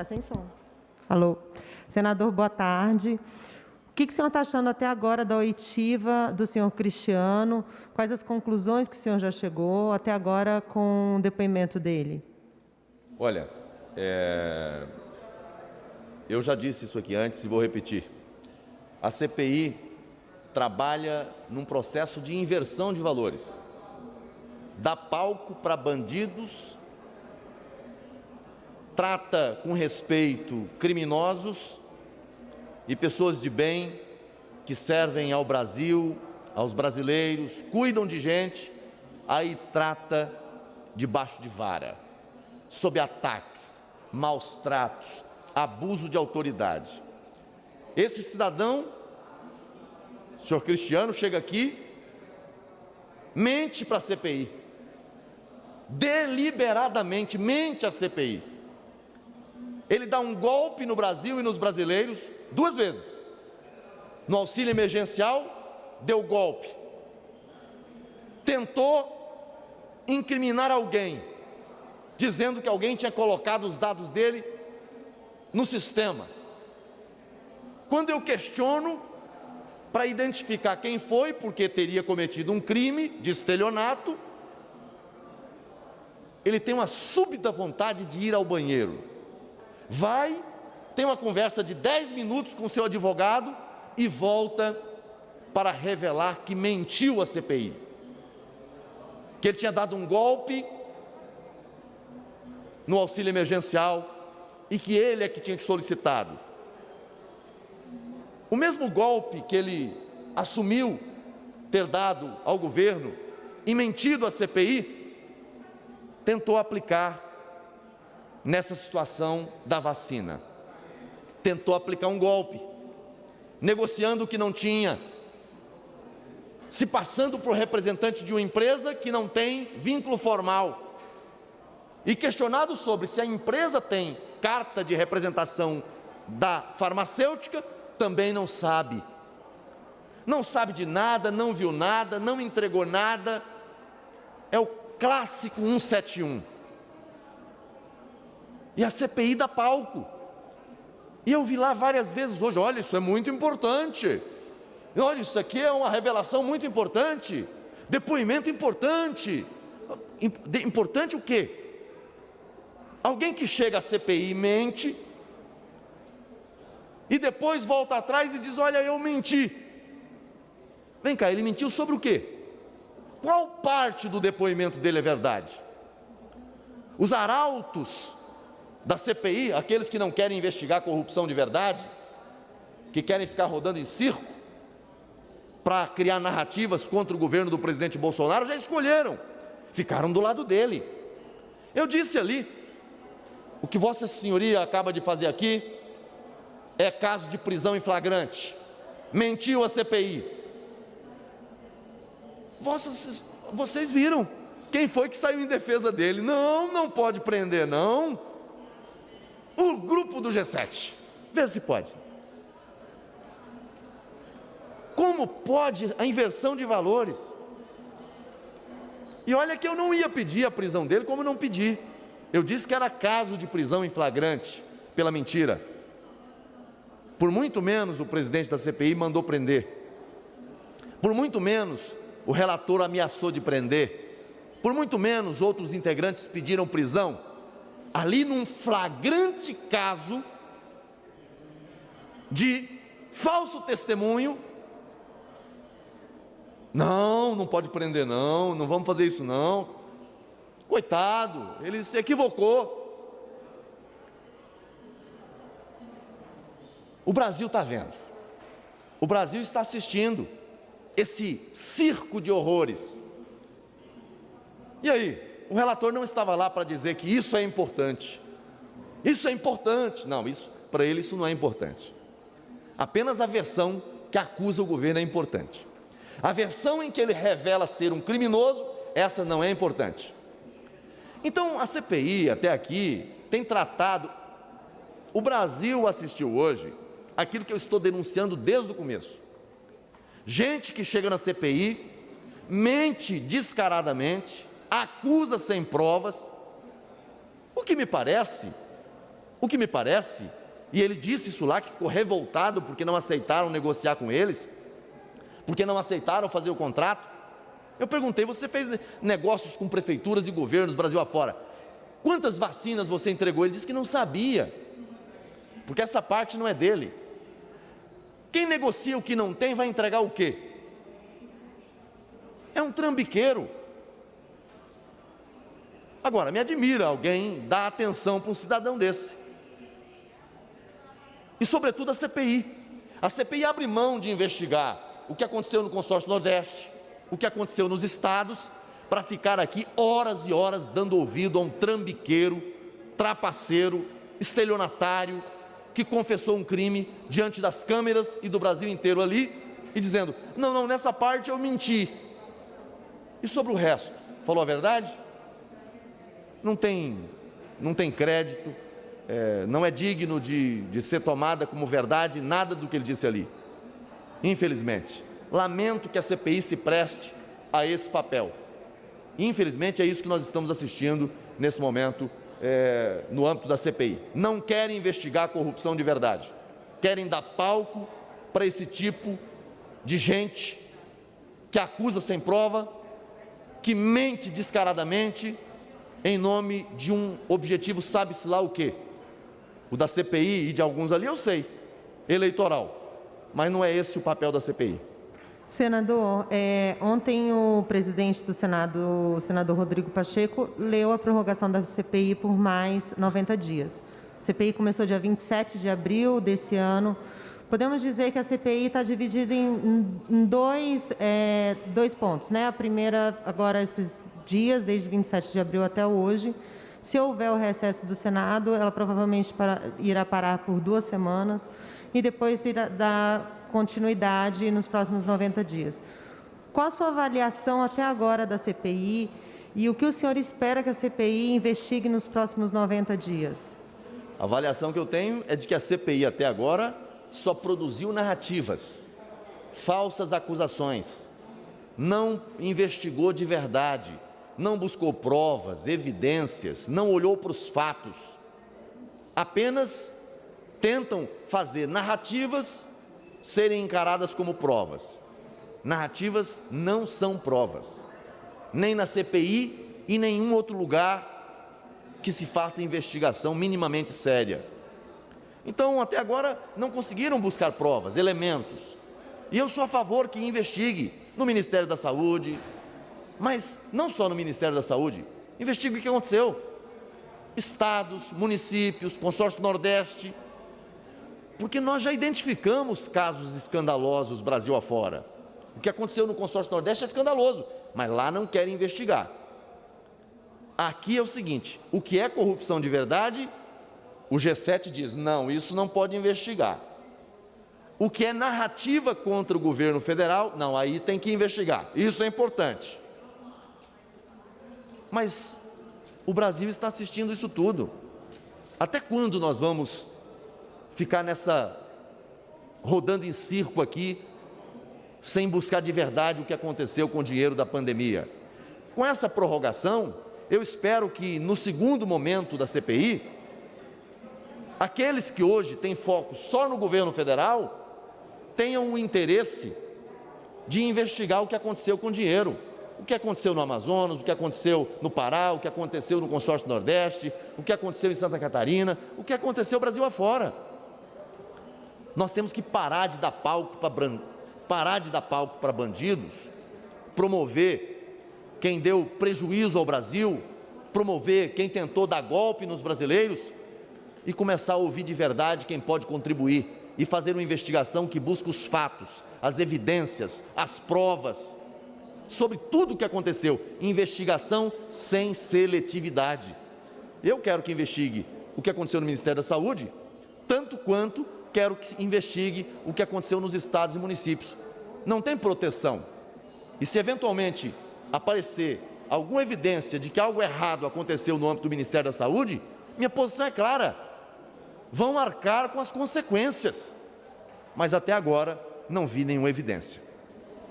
Está sem som. Alô. Senador, boa tarde. O que o senhor está achando até agora da oitiva do senhor Cristiano? Quais as conclusões que o senhor já chegou até agora com o depoimento dele? Olha, eu já disse isso aqui antes e vou repetir. A CPI trabalha num processo de inversão de valores. Dá palco para bandidos, trata com respeito criminosos e pessoas de bem que servem ao Brasil, aos brasileiros, cuidam de gente, aí trata debaixo de vara, sob ataques, maus tratos, abuso de autoridade. Esse cidadão, o senhor Cristiano, chega aqui, mente para a CPI, deliberadamente mente à CPI. Ele dá um golpe no Brasil e nos brasileiros 2 vezes. No auxílio emergencial, deu golpe. Tentou incriminar alguém, dizendo que alguém tinha colocado os dados dele no sistema. Quando eu questiono para identificar quem foi, porque teria cometido um crime de estelionato, ele tem uma súbita vontade de ir ao banheiro. Vai, tem uma conversa de 10 minutos com o seu advogado e volta para revelar que mentiu à CPI. Que ele tinha dado um golpe no auxílio emergencial e que ele é que tinha que solicitado. O mesmo golpe que ele assumiu ter dado ao governo e mentido à CPI, tentou aplicar nessa situação da vacina. Tentou aplicar um golpe, negociando o que não tinha, se passando por representante de uma empresa que não tem vínculo formal. E questionado sobre se a empresa tem carta de representação da farmacêutica, também não sabe. Não sabe de nada, não viu nada, não entregou nada. É o clássico 171. E a CPI dá palco. E eu vi lá várias vezes hoje, olha, isso é muito importante. Olha, isso aqui é uma revelação muito importante. Depoimento importante. Importante o quê? Alguém que chega à CPI e mente, e depois volta atrás e diz, olha, eu menti. Vem cá, ele mentiu sobre o quê? Qual parte do depoimento dele é verdade? Os arautos da CPI, aqueles que não querem investigar a corrupção de verdade, que querem ficar rodando em circo, para criar narrativas contra o governo do presidente Bolsonaro, já escolheram, ficaram do lado dele. Eu disse ali, o que Vossa Senhoria acaba de fazer aqui, é caso de prisão em flagrante, mentiu a CPI. Vocês viram quem foi que saiu em defesa dele? Não, não pode prender, não. O grupo do G7, vê se pode. Como pode a inversão de valores? E olha que eu não ia pedir a prisão dele, como não pedi. Eu disse que era caso de prisão em flagrante, pela mentira. Por muito menos o presidente da CPI mandou prender. Por muito menos o relator ameaçou de prender. Por muito menos outros integrantes pediram prisão. Ali num flagrante caso de falso testemunho. Não, não pode prender não, não vamos fazer isso não. Coitado, ele se equivocou. O Brasil está vendo, o Brasil está assistindo esse circo de horrores. E aí, o relator não estava lá para dizer que isso é importante. Isso é importante. Não, isso, para ele isso não é importante. Apenas a versão que acusa o governo é importante. A versão em que ele revela ser um criminoso, essa não é importante. Então, a CPI, até aqui, tem tratado... O Brasil assistiu hoje aquilo que eu estou denunciando desde o começo. Gente que chega na CPI, mente descaradamente, acusa sem provas. O que me parece O que me parece, e ele disse isso lá, que ficou revoltado porque não aceitaram negociar com eles, porque não aceitaram fazer o contrato. Eu perguntei, você fez negócios com prefeituras e governos Brasil afora, quantas vacinas você entregou? Ele disse que não sabia, porque essa parte não é dele. Quem negocia o que não tem vai entregar o quê? É um trambiqueiro. Agora, me admira alguém dar atenção para um cidadão desse. E sobretudo a CPI. A CPI abre mão de investigar o que aconteceu no consórcio Nordeste, o que aconteceu nos estados, para ficar aqui horas e horas dando ouvido a um trambiqueiro, trapaceiro, estelionatário, que confessou um crime diante das câmeras e do Brasil inteiro ali, e dizendo, não, nessa parte eu menti. E sobre o resto, falou a verdade? Não tem crédito, não é digno de ser tomada como verdade nada do que ele disse ali. Infelizmente, lamento que a CPI se preste a esse papel. Infelizmente, é isso que nós estamos assistindo nesse momento, no âmbito da CPI. Não querem investigar a corrupção de verdade. Querem dar palco para esse tipo de gente que acusa sem prova, que mente descaradamente em nome de um objetivo, sabe-se lá o quê? O da CPI e de alguns ali eu sei, eleitoral, mas não é esse o papel da CPI. Senador, ontem o presidente do Senado, o senador Rodrigo Pacheco, leu a prorrogação da CPI por mais 90 dias. A CPI começou dia 27 de abril desse ano. Podemos dizer que a CPI está dividida em dois pontos, né? A primeira, agora esses dias, desde 27 de abril até hoje. Se houver o recesso do Senado, ela provavelmente irá parar por 2 semanas e depois irá dar continuidade nos próximos 90 dias. Qual a sua avaliação até agora da CPI e o que o senhor espera que a CPI investigue nos próximos 90 dias? A avaliação que eu tenho é de que a CPI até agora só produziu narrativas, falsas acusações, não investigou de verdade, não buscou provas, evidências, não olhou para os fatos, apenas tentam fazer narrativas serem encaradas como provas. Narrativas não são provas, nem na CPI e em nenhum outro lugar que se faça investigação minimamente séria. Então, até agora, não conseguiram buscar provas, elementos. E eu sou a favor que investigue no Ministério da Saúde, mas não só no Ministério da Saúde, investigue o que aconteceu. Estados, municípios, consórcio Nordeste, porque nós já identificamos casos escandalosos Brasil afora. O que aconteceu no consórcio Nordeste é escandaloso, mas lá não querem investigar. Aqui é o seguinte, o que é corrupção de verdade, o G7 diz, não, isso não pode investigar. O que é narrativa contra o governo federal, não, aí tem que investigar. Isso é importante. Mas o Brasil está assistindo isso tudo. Até quando nós vamos ficar rodando em circo aqui, sem buscar de verdade o que aconteceu com o dinheiro da pandemia? Com essa prorrogação, eu espero que no segundo momento da CPI, aqueles que hoje têm foco só no governo federal, tenham o interesse de investigar o que aconteceu com o dinheiro. O que aconteceu no Amazonas, o que aconteceu no Pará, o que aconteceu no consórcio Nordeste, o que aconteceu em Santa Catarina, o que aconteceu Brasil afora. Nós temos que parar de dar palco para bandidos, promover quem deu prejuízo ao Brasil, promover quem tentou dar golpe nos brasileiros e começar a ouvir de verdade quem pode contribuir e fazer uma investigação que busque os fatos, as evidências, as provas sobre tudo o que aconteceu. Investigação sem seletividade. Eu quero que investigue o que aconteceu no Ministério da Saúde, tanto quanto quero que investigue o que aconteceu nos estados e municípios. Não tem proteção. E se eventualmente aparecer alguma evidência de que algo errado aconteceu no âmbito do Ministério da Saúde, minha posição é clara. Vão arcar com as consequências. Mas até agora não vi nenhuma evidência.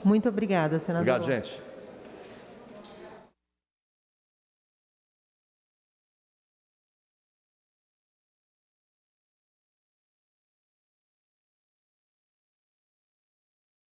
Muito obrigada, senador. Obrigado, gente.